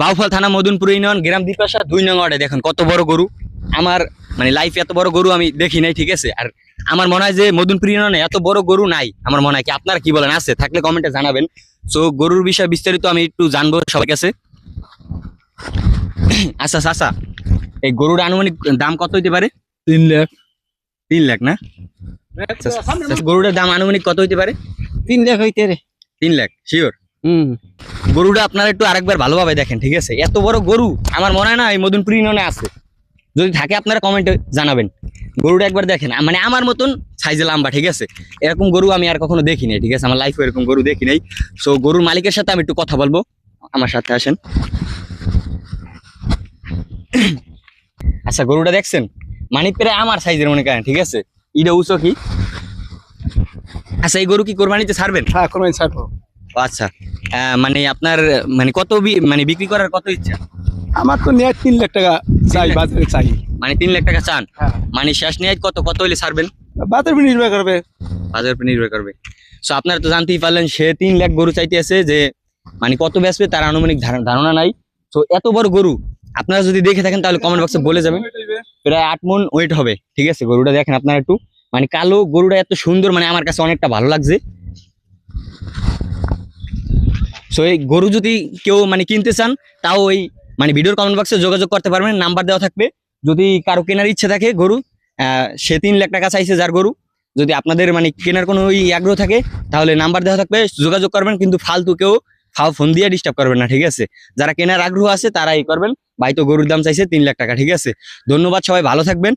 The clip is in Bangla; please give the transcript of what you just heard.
বাউফল থানা মদনপুর ইউনিয়ন গ্রাম দ্বীপাশা 2 নং ওয়ার্ডে দেখেন কত বড় গরু। আমার মানে লাইফে এত বড় গরু আমি দেখি নাই, ঠিক আছে। আর আমার মনে হয় যে মদনপুর ইউনিয়নে এত বড় গরু নাই, আমার মনে হয়। কি আপনারা কি বলেন, আছে থাকলে কমেন্টে জানাবেন। সো গরুর বিষয়ে বিস্তারিত আমি একটু জানবো সবার কাছে। আচ্ছা চাচা, এই গরুর আনুমানিক দাম কত হইতে পারে? 3 লাখ। 3 লাখ না? আচ্ছা, গরুটার দাম আনুমানিক কত হইতে পারে? 3 লাখ হইতে রে। 3 লাখ শিওর? গরুটা আপনারা একটু আরেকবার ভালোভাবে দেখেন, ঠিক আছে। এত বড় গরু আমার মনে হয় না এই মদনপুর ইউনিয়নে আছে। যদি থাকে আপনারা কমেন্টে জানাবেন। গরুটা একবার দেখেন, মানে আমার মতন সাইজে লম্বা, ঠিক আছে। এরকম গরু আমি আর কখনো দেখি নাই, ঠিক আছে। আমার লাইফে এরকম গরু দেখি নাই। সো গরুর মালিকের সাথে আমি একটু কথা বলবো, আমার সাথে আসেন। আচ্ছা গরুটা দেখছেন, মানে প্রায় আমার সাইজের মনে করেন, ঠিক আছে। ইটা উঁচু কি? আচ্ছা এই গরু কি কোরবানিতে ছাড়বেন? হ্যাঁ, কোরবানি ছাড়বো। আচ্ছা মানে আপনার মানে কত মানে বিক্রি করার কত ইচ্ছা? আমার তো নিয়ে 3 লাখ টাকা চাই, বাজারে চাই। মানে 3 লাখ টাকা চান? হ্যাঁ। মানে শেষ নিয়ে কত কত হলে ছাড়বেন? বাজার উপর নির্ভর করবে। বাজারের উপর নির্ভর করবে। সো আপনারা তো জানতেই পারলেন, সে 3 লাখ গরু চাইতে আছে, যে মানে কত বেচবে তার আনুমানিক ধারণা নাই। তো এত বড় গরু আপনারা যদি দেখে থাকেন তাহলে কমেন্ট বক্সে বলে যাবেন। প্রায় 8 মণ ওয়েট হবে, ঠিক আছে। গরুটা দেখেন আপনারা একটু, মানে কালো গরুটা এত সুন্দর, মানে আমার কাছে অনেকটা ভালো লাগছে। সো এই গরু যদি কেউ মানে কিনতে চান, তাও ওই মানে ভিডিওর কমেন্ট বক্সে যোগাযোগ করতে পারবেন, নাম্বার দেওয়া থাকবে। যদি কারো কেনার ইচ্ছে থাকে গরু, সে 3 লাখ টাকা চাইছে যার গরু, যদি আপনাদের মানে কেনার কোনো ওই আগ্রহ থাকে তাহলে নাম্বার দেওয়া থাকবে, যোগাযোগ করবেন। কিন্তু ফালতু কেউ ফোন দিয়ে ডিস্টার্ব করবেন না, ঠিক আছে। যারা কেনার আগ্রহ আছে তারা এই করবেন। ভাই তো গরুর দাম চাইছে 3 লাখ টাকা, ঠিক আছে। ধন্যবাদ, সবাই ভালো থাকবেন।